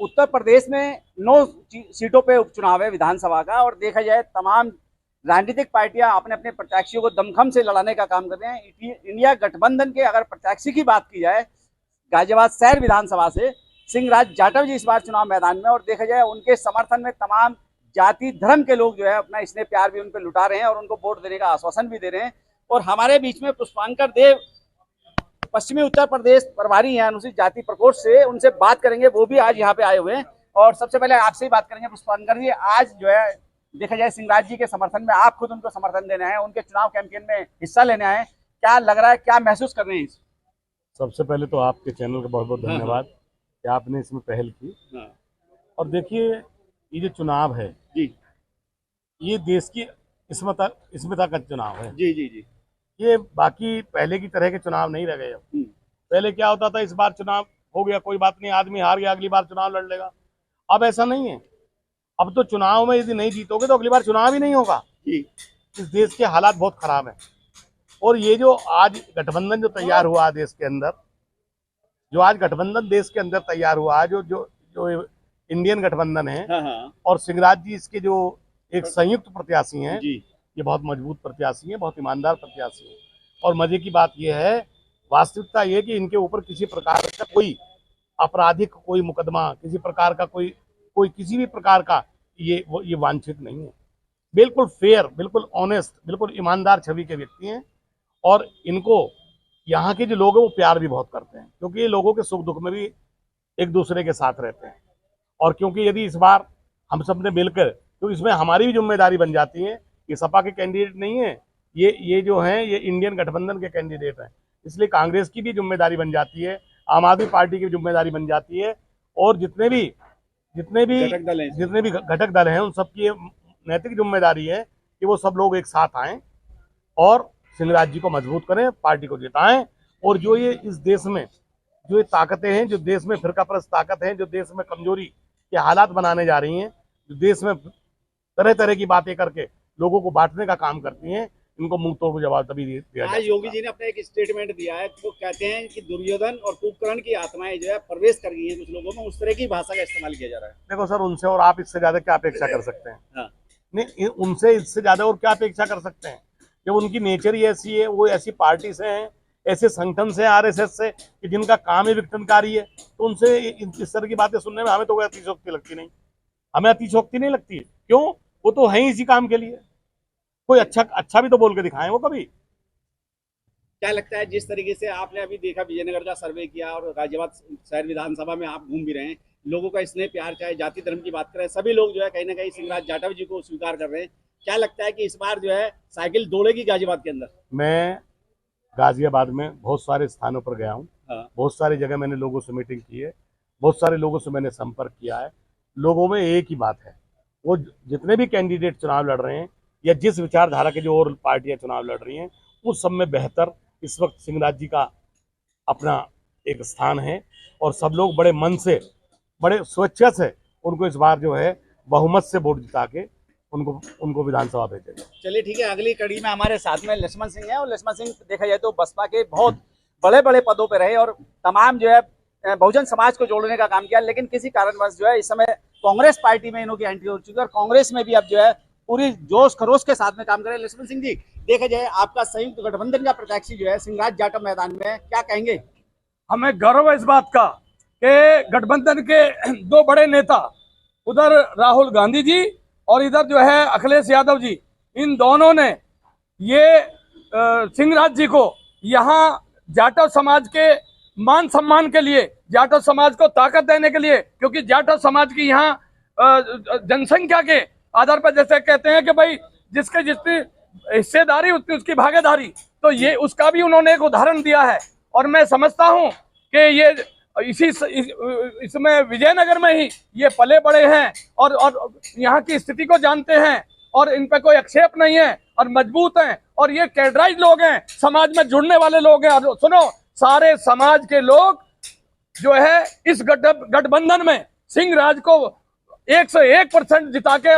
उत्तर प्रदेश में 9 सीटों पे उपचुनाव है विधानसभा का, और देखा जाए तमाम राजनीतिक पार्टियां अपने अपने प्रत्याशियों को दमखम से लड़ाने का काम कर रहे हैं। इंडिया गठबंधन के अगर प्रत्याशी की बात की जाए, गाजियाबाद शहर विधानसभा से सिंहराज जाटव जी इस बार चुनाव मैदान में, और देखा जाए उनके समर्थन में तमाम जाति धर्म के लोग जो है अपना स्नेह प्यार भी उन पर लुटा रहे हैं और उनको वोट देने का आश्वासन भी दे रहे हैं। और हमारे बीच में पुष्पांकर देव पश्चिमी उत्तर प्रदेश प्रभारी हैं अनुसूचित जाति प्रकोष्ठ से, उनसे बात करेंगे। वो भी आज यहाँ पे आए हुए हैं, और सबसे पहले आपसे ही बात करेंगे पुष्पांकर जी। आज जो है देखा जाए सिंहराज जी के समर्थन में आप खुद उनको समर्थन देने आए हैं, उनके चुनाव कैंपेन में हिस्सा लेने आए हैं, क्या लग रहा है, क्या महसूस कर रहे हैं? सबसे पहले तो आपके चैनल का बहुत बहुत धन्यवाद कि आपने इसमें पहल की। और देखिए, ये जो चुनाव है जी, ये देश की स्मिता का चुनाव है। जी जी जी। ये बाकी पहले की तरह के चुनाव नहीं रह गए। अब पहले क्या होता था, इस बार चुनाव हो गया, कोई बात नहीं, आदमी हार गया, अगली बार चुनाव लड़ लेगा। अब ऐसा नहीं है। अब तो चुनाव में यदि नहीं जीतोगे तो अगली बार चुनाव ही नहीं होगा। इस देश के हालात बहुत खराब हैं। और ये जो आज गठबंधन जो तैयार हुआ देश के अंदर, जो आज गठबंधन देश के अंदर तैयार हुआ, जो जो जो इंडियन गठबंधन है, और सिंहराज जी इसके जो एक संयुक्त प्रत्याशी हैं, ये बहुत मजबूत प्रत्याशी हैं, बहुत ईमानदार प्रत्याशी हैं। और मजे की बात यह है, वास्तविकता ये कि इनके ऊपर किसी प्रकार का कोई आपराधिक कोई मुकदमा, किसी प्रकार का कोई किसी भी प्रकार का ये वांछित नहीं है। बिल्कुल फेयर, बिल्कुल ऑनेस्ट, बिल्कुल ईमानदार छवि के व्यक्ति हैं। और इनको यहाँ के जो लोग हैं वो प्यार भी बहुत करते हैं, क्योंकि ये लोगों के सुख दुख में भी एक दूसरे के साथ रहते हैं। और क्योंकि यदि इस बार हम सब ने मिलकर, तो इसमें हमारी भी जिम्मेदारी बन जाती है। ये सपा के कैंडिडेट नहीं है, ये जो हैं ये इंडियन गठबंधन के कैंडिडेट हैं, इसलिए कांग्रेस की भी जिम्मेदारी बन जाती है, आम आदमी पार्टी की जिम्मेदारी बन जाती है, और जितने भी घटक दल हैं उन सबकी नैतिक जिम्मेदारी है कि वो सब लोग एक साथ आएं और सिंहराज जी को मजबूत करें, पार्टी को जिताएं। और जो ये इस देश में जो ये ताकतें हैं, जो देश में फिरकापरस्त ताकत है, जो देश में कमजोरी के हालात बनाने जा रही हैं, जो देश में तरह तरह की बातें करके लोगों को बांटने का काम करती हैं, इनको मुंह तोड़ जवाब तभी दिया। आज योगी जी ने अपना एक स्टेटमेंट दिया है, वो कहते हैं कि दुर्योधन और कुंभकर्ण की आत्माएं जो है प्रवेश कर गई हैं कुछ लोगों में, उस तरह की भाषा का इस्तेमाल किया जा रहा है। देखो सर, उनसे और आप इससे ज्यादा क्या अपेक्षा कर सकते हैं? नहीं, उनसे इससे ज्यादा और क्या अपेक्षा कर सकते हैं? जब उनकी नेचर ही ऐसी है, वो ऐसी पार्टी से हैं, ऐसे संगठन से, आरएसएस से, कि जिनका काम ही विघटनकारी है, तो उनसे इस तरह की बातें सुनने में हमें तो कोई अतिशोक्ति लगती नहीं। हमें अतिशोक्ति नहीं लगती है। क्यों? वो तो है ही इसी काम के लिए। कोई अच्छा भी तो बोल के दिखाएं वो कभी। क्या लगता है, जिस तरीके से आपने अभी देखा, विजयनगर का सर्वे किया और गाजियाबाद शहर विधानसभा में आप घूम भी रहे हैं, लोगों का स्नेह प्यार, चाहे जाति धर्म की बात करें, सभी लोग जो है कहीं ना कहीं सिंहराज जाटव जी को स्वीकार कर रहे हैं। क्या लगता है कि इस बार जो है साइकिल दौड़ेगी गाजियाबाद के अंदर? मैं गाजियाबाद में बहुत सारे स्थानों पर गया हूँ। बहुत सारी जगह मैंने लोगों से मीटिंग की है, बहुत सारे लोगों से मैंने संपर्क किया है। लोगों में एक ही बात है, वो जितने भी कैंडिडेट चुनाव लड़ रहे हैं या जिस विचारधारा के जो और पार्टियां चुनाव लड़ रही हैं, उस सब में बेहतर इस वक्त सिंहराज जी का अपना एक स्थान है। और सब लोग बड़े मन से, बड़े स्वेच्छा से उनको इस बार जो है बहुमत से वोट जिता के उनको विधानसभा भेजेंगे। चलिए ठीक है, अगली कड़ी में हमारे साथ में लक्ष्मण सिंह है, और लक्ष्मण सिंह देखा जाए तो बसपा के बहुत बड़े बड़े पदों पर रहे और तमाम जो है बहुजन समाज को जोड़ने का काम किया, लेकिन किसी कारणवश जो है इस समय कांग्रेस पार्टी में इनकी एंट्री हो चुकी है, और कांग्रेस में भी अब जो है पूरी जोश खरोश के साथ में काम करे। लक्ष्मण सिंह जी, देखा जाए आपका संयुक्त गठबंधन का प्रत्याशी जो है सिंहराज जाटव मैदान में, क्या कहेंगे? हमें गर्व है इस बात का कि गठबंधन के दो बड़े नेता, उधर राहुल गांधी जी और इधर जो है अखिलेश यादव जी, इन दोनों ने ये सिंहराज जी को यहाँ जाटव समाज के मान सम्मान के लिए, जाटव समाज को ताकत देने के लिए, क्योंकि जाटव समाज की यहाँ जनसंख्या के आधार पर जैसे कहते हैं कि भाई जिसके जितनी हिस्सेदारी उतनी उसकी भागीदारी, तो ये उसका भी उन्होंने एक उदाहरण दिया है। और मैं समझता हूँ कि ये इसमें विजयनगर में ही ये पले बड़े हैं और यहाँ की स्थिति को जानते हैं, और इन पे कोई आक्षेप नहीं है, और मजबूत हैं, और ये कैडराइज लोग हैं, समाज में जुड़ने वाले लोग हैं। और सुनो, सारे समाज के लोग जो है इस गठबंधन में सिंहराज को 101% जिता के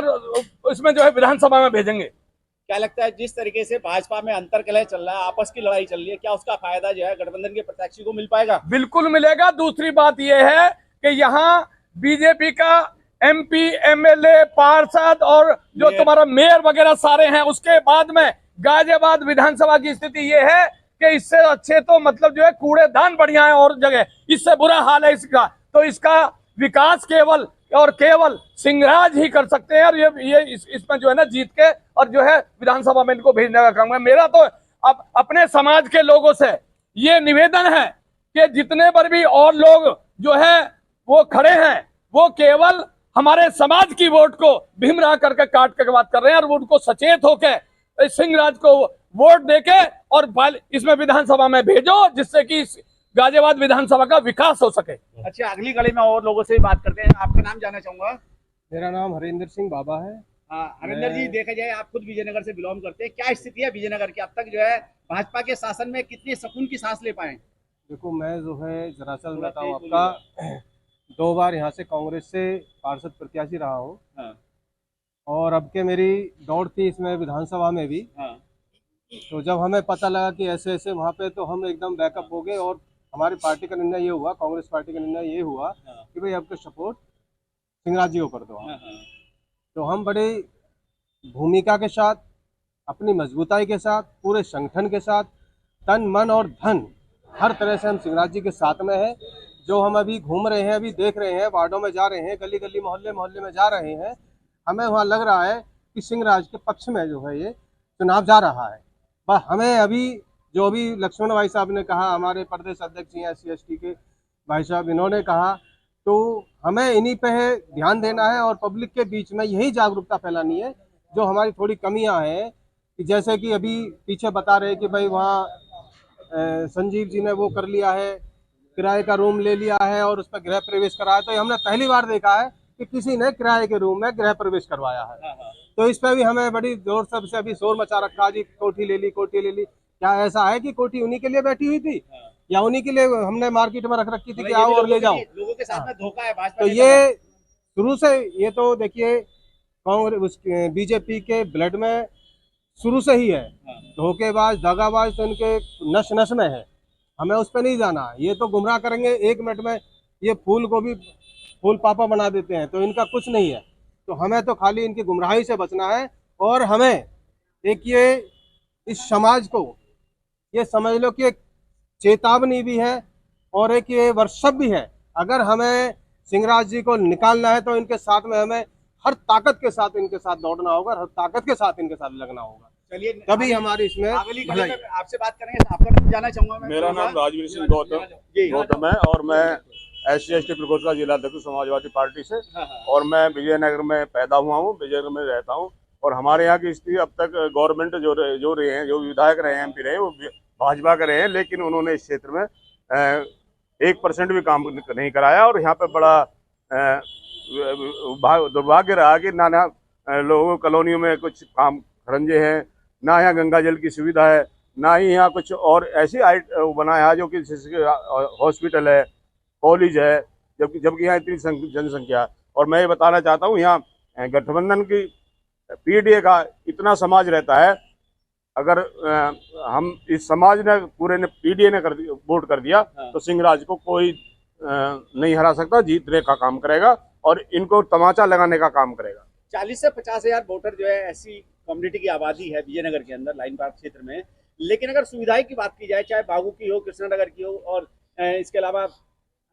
इसमें जो है विधानसभा में भेजेंगे। क्या लगता है, जिस तरीके से भाजपा में अंतर्कलह चल रहा है, आपस की लड़ाई चल रही है, क्या उसका फायदा जो है गठबंधन के प्रत्याशी को मिल पाएगा? बिल्कुल मिलेगा। दूसरी बात यह है कि यहाँ बीजेपी का MP MLA पार्षद और जो तुम्हारा मेयर वगैरह सारे हैं। उसके बाद में गाजियाबाद विधानसभा की स्थिति ये है कि इससे अच्छे तो मतलब जो है कूड़ेदान बढ़िया है और जगह, इससे बुरा हाल है इसका। तो इसका विकास केवल और केवल सिंहराज ही कर सकते हैं और ये इसमें जो है ना जीत के और जो है विधानसभा में इनको भेजने का काम है। मेरा तो अब अपने समाज के लोगों से ये निवेदन है कि जितने पर भी और लोग जो है वो खड़े हैं वो केवल हमारे समाज की वोट को भीमरा करके काट के बात कर रहे हैं और उनको सचेत होकर सिंहराज को वोट देके और इसमें विधानसभा में भेजो जिससे कि गाजियाबाद विधानसभा का विकास हो सके। अच्छा, अगली कड़ी में और लोगों से भी बात करते हैं। आपका नाम जानना चाहूंगा। मेरा नाम हरिंदर सिंह बाबा है। हरिंदर जी, देखा जाए आप खुद विजयनगर से बिलोंग करते हैं, क्या स्थिति है विजयनगर की? अब तक जो है भाजपा के शासन में कितनी सुकून की सांस ले पाए? देखो, मैं जो है दरअसल बताऊँ आपका 2 बार यहाँ से कांग्रेस से पार्षद प्रत्याशी रहा हूँ। और अब के मेरी दौड़ थी इसमें विधानसभा में भी। तो जब हमें पता लगा कि ऐसे ऐसे वहाँ पे, तो हम एकदम बैकअप हो गए और हमारी पार्टी का निर्णय ये हुआ, कांग्रेस पार्टी का निर्णय ये हुआ कि भाई आपका सपोर्ट सिंहराज जी को कर दो। तो हम बड़ी भूमिका के साथ, अपनी मजबूताई के साथ, पूरे संगठन के साथ, तन मन और धन हर तरह से हम सिंहराज जी के साथ में है। जो हम अभी घूम रहे हैं, अभी देख रहे हैं, वार्डों में जा रहे हैं, गली गली मोहल्ले मोहल्ले में जा रहे हैं, हमें वहाँ लग रहा है कि सिंहराज के पक्ष में जो है ये चुनाव जा रहा है। बस हमें अभी जो अभी लक्ष्मण भाई साहब ने कहा, हमारे प्रदेश अध्यक्ष हैं SC/ST के भाई साहब, इन्होंने कहा, तो हमें इन्हीं पे ध्यान देना है और पब्लिक के बीच में यही जागरूकता फैलानी है। जो हमारी थोड़ी कमियां हैं कि जैसे कि अभी पीछे बता रहे कि भाई वहाँ संजीव जी ने वो कर लिया है, किराए का रूम ले लिया है और उस पर गृह प्रवेश कराया। तो हमने पहली बार देखा है कि किसी ने किराए के रूम में गृह प्रवेश करवाया है। तो इस पर भी हमें बड़ी जोर से अभी शोर मचा रखा जी, कोठी ले ली, कोठी ले ली। क्या ऐसा है कि कोठी उन्हीं के लिए बैठी हुई थी या उन्हीं के लिए हमने मार्केट में रख रखी थी कि आओ और ले जाओ? लोगों के साथ में धोखा है भाजपा। तो ये शुरू से, ये तो देखिए कांग्रेस बीजेपी के ब्लड में शुरू से ही है। धोखेबाज, दगाबाज तो इनके नस नस में है। हमें उस पर नहीं जाना। ये तो गुमराह करेंगे 1 मिनट में, ये फूल को भी फूल पापा बना देते हैं, तो इनका कुछ नहीं है। तो हमें तो खाली इनकी गुमराही से बचना है। और हमें एक ये इस समाज को ये समझ लो कि एक चेतावनी भी है और एक ये वर्षब भी है। अगर हमें सिंहराज जी को निकालना है तो इनके साथ में हमें हर ताकत के साथ इनके साथ दौड़ना होगा, हर ताकत के साथ इनके साथ लगना होगा। चलिए, तभी हमारी इसमें अगली कड़ी में आपसे बात करेंगे। आपका नाम जानना चाहूंगा मैं। मेरा नाम राजवीर सिंह गौतम है और मैं SC/ST प्रकोष्ठ का जिला अध्यक्ष समाजवादी पार्टी से, और मैं विजयनगर में पैदा हुआ हूँ, विजयनगर में रहता हूँ। और हमारे यहाँ की स्थिति, अब तक गवर्नमेंट जो रहे हैं, जो विधायक रहे हैं, MP रहे हैं, वो भाजपा के रहे हैं, लेकिन उन्होंने इस क्षेत्र में 1% भी काम नहीं कराया। और यहाँ पे बड़ा दुर्भाग्य रहा कि ना लोगों कॉलोनियों में कुछ काम खरंजे हैं, ना यहाँ गंगा जल की सुविधा है, ना ही यहाँ कुछ और ऐसी बनाया है जो कि हॉस्पिटल है, कॉलेज है, जबकि यहाँ इतनी जनसंख्या। और मैं ये बताना चाहता हूँ, यहाँ गठबंधन की PDA का इतना समाज रहता है, अगर हम इस समाज ने पूरे ने PDA ने वोट कर दिया तो सिंहराज को कोई नहीं हरा सकता, जीतने का काम करेगा और इनको तमाचा लगाने का काम करेगा। 40 से 50 हजार वोटर जो है SC कम्युनिटी की आबादी है विजयनगर के अंदर, लाइन पार्क क्षेत्र में। लेकिन अगर सुविधाएं की बात की जाए, चाहे बागू की हो, कृष्णनगर की हो, और इसके अलावा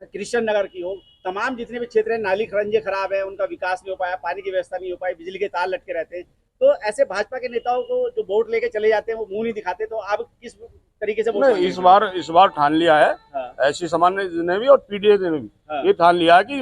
कृष्ण नगर की हो, तमाम जितने भी क्षेत्र हैं, नाली खरंजे खराब है, उनका विकास नहीं हो पाया, पानी की व्यवस्था नहीं हो पाई, बिजली के तार लटके रहते हैं। तो ऐसे भाजपा के नेताओं को जो वोट लेके चले जाते हैं वो मुंह नहीं दिखाते, तो आप किस तरीके से वोट नहीं, इस बार ठान लिया है SC समाज ने भी और PDA ने भी ये ठान लिया है कि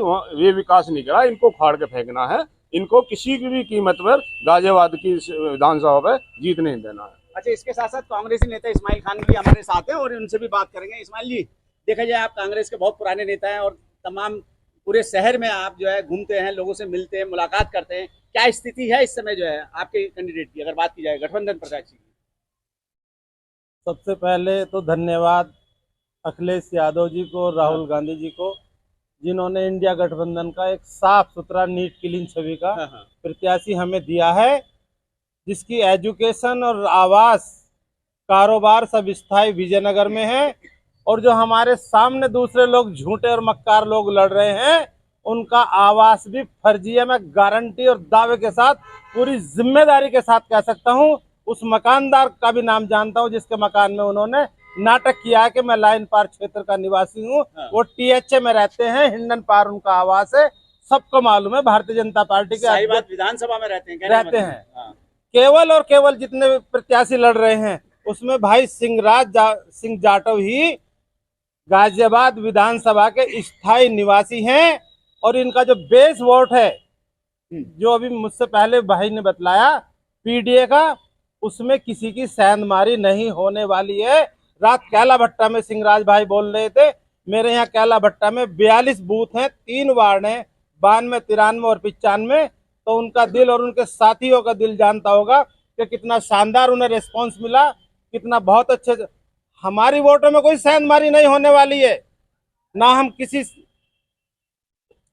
ये विकास नहीं करा, इनको फाड़ के फेंकना है, इनको किसी की भी कीमत पर गाजियाबाद की विधानसभा पे जीत नहीं देना है। अच्छा, इसके साथ साथ कांग्रेसी नेता इस्माइल खान भी हमारे साथ हैं और उनसे भी बात करेंगे। इस्माइल जी, देखा जाए आप कांग्रेस के बहुत पुराने नेता हैं और तमाम पूरे शहर में आप जो है घूमते हैं, लोगों से मिलते हैं, मुलाकात करते हैं। क्या स्थिति है इस समय जो है आपके कैंडिडेट की, अगर बात की जाए गठबंधन प्रत्याशी की? सबसे पहले तो धन्यवाद अखिलेश यादव जी को, राहुल गांधी जी को, जिन्होंने इंडिया गठबंधन का एक साफ सुथरा नीट क्लीन छवि का प्रत्याशी हमें दिया है, जिसकी एजुकेशन और आवास कारोबार सब स्थायी विजयनगर में है। और जो हमारे सामने दूसरे लोग झूठे और मक्कार लोग लड़ रहे हैं, उनका आवास भी फर्जी है। मैं गारंटी और दावे के साथ पूरी जिम्मेदारी के साथ कह सकता हूं। उस मकानदार का भी नाम जानता हूं जिसके मकान में उन्होंने नाटक किया है कि मैं लाइन पार क्षेत्र का निवासी हूं। वो THA में रहते हैं, हिंडन पार उनका आवास है, सबको मालूम है। भारतीय जनता पार्टी के साहिबाद विधानसभा में रहते हैं, कहने का रहते मतलब। हैं। हाँ। केवल और केवल जितने भी प्रत्याशी लड़ रहे हैं उसमें भाई सिंह जाटव ही गाजियाबाद विधानसभा के स्थायी निवासी हैं। और इनका जो बेस वोट है, जो अभी मुझसे पहले भाई ने बतलाया PDA का, उसमें किसी की सेंधमारी नहीं होने वाली है। रात कैला भट्टा में सिंहराज भाई बोल रहे थे, मेरे यहाँ कैला भट्टा में 42 बूथ हैं, 3 वार्ड हैं, 92, 93 और 95। तो उनका दिल और उनके साथियों का दिल जानता होगा कि कितना शानदार उन्हें रिस्पांस मिला, कितना बहुत अच्छे। हमारी वोटों में कोई सेंधमारी नहीं होने वाली है। ना हम किसी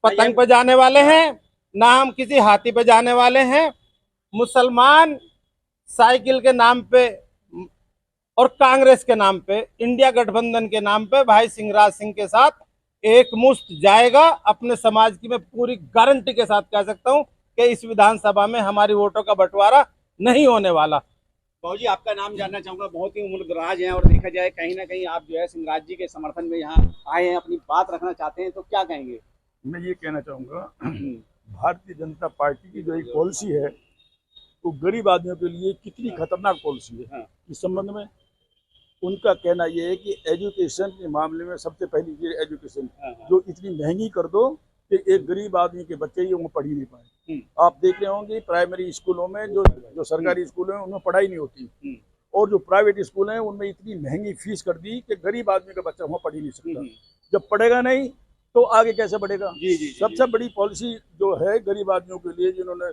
पतंग पे जाने वाले हैं, ना हम किसी हाथी पे जाने वाले हैं। मुसलमान साइकिल के नाम पे और कांग्रेस के नाम पे, इंडिया गठबंधन के नाम पे भाई सिंहराज सिंह के साथ एक मुश्त जाएगा। अपने समाज की मैं पूरी गारंटी के साथ कह सकता हूं कि इस विधानसभा में हमारी वोटों का बंटवारा नहीं होने वाला। बाबू जी, आपका नाम जानना चाहूंगा। बहुत ही मुल्कराज हैं और देखा जाए कहीं ना कहीं आप जो है सिंहराज जी के समर्थन में यहाँ आए हैं, अपनी बात रखना चाहते हैं, तो क्या कहेंगे? मैं ये कहना चाहूँगा, भारतीय जनता पार्टी की जो एक पॉलिसी है वो गरीब आदमियों के लिए कितनी खतरनाक पॉलिसी है। इस संबंध में उनका कहना यह है कि एजुकेशन के मामले में सबसे पहली चीज एजुकेशन, जो इतनी महंगी कर दो कि एक गरीब आदमी के बच्चे ही वो पढ़ ही नहीं पाए। आप देख रहे होंगे प्राइमरी स्कूलों में जो सरकारी स्कूल हैं उनमें पढ़ाई नहीं होती, और जो प्राइवेट स्कूल हैं उनमें इतनी महंगी फीस कर दी कि गरीब आदमी का बच्चा वहाँ पढ़ ही नहीं सकता। जब पढ़ेगा नहीं तो आगे कैसे बढ़ेगा? सबसे बड़ी पॉलिसी जो है गरीब आदमियों के लिए जिन्होंने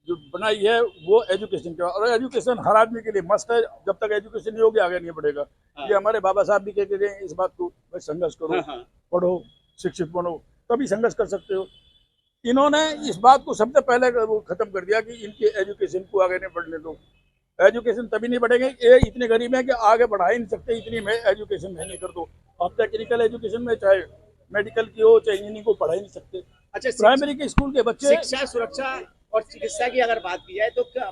जो बनाई है वो एजुकेशन का, और एजुकेशन हर आदमी के लिए मस्त है। जब तक एजुकेशन नहीं होगी आगे नहीं बढ़ेगा। ये हमारे बाबा साहब भी कहते थे इस बात को, भाई संघर्ष करो, पढ़ो, शिक्षित बनो, तभी संघर्ष कर सकते हो। इन्होंने इस बात को सबसे पहले वो खत्म कर दिया कि इनके एजुकेशन को आगे नहीं बढ़ने दो। एजुकेशन तभी नहीं बढ़ेंगे, ये इतने गरीब हैं कि आगे बढ़ा ही नहीं सकते, इतनी में एजुकेशन महंगी कर दो। आप टेक्निकल एजुकेशन में चाहे मेडिकल की हो चाहे इंजीनियरिंग को पढ़ा ही नहीं सकते। अच्छा, प्राइमरी के स्कूल के बच्चे शिक्षा, सुरक्षा और चिकित्सा की अगर बात की जाए तो क्या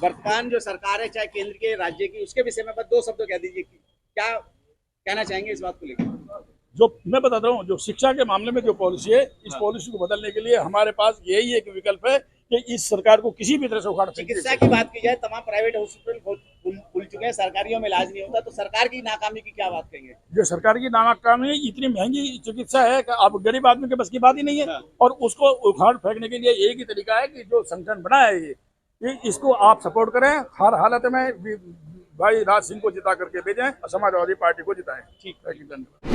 वर्तमान जो सरकार है, चाहे केंद्र के राज्य की, उसके विषय में बस 2 शब्द कह दीजिए कि क्या कहना चाहेंगे इस बात को लेकर? जो मैं बताता हूँ, जो शिक्षा के मामले में जो पॉलिसी है, इस पॉलिसी को बदलने के लिए हमारे पास यही एक विकल्प है कि इस सरकार को किसी भी तरह से उखाड़। चिकित्सा की बात की जाए, तमाम प्राइवेट हॉस्पिटल खुल चुके हैं, सरकारियों में इलाज नहीं होता, तो सरकार की नाकामी की क्या बात कहेंगे? जो सरकार की नाकामी, इतनी महंगी चिकित्सा है कि अब गरीब आदमी के बस की बात ही नहीं है। और उसको उखाड़ फेंकने के लिए एक ही तरीका है कि जो संगठन बना है ये इसको आप सपोर्ट करें, हर हालत में भाई राज सिंह को जिता करके भेजें, समाजवादी पार्टी को जिताएं। ठीक है, धन्यवाद।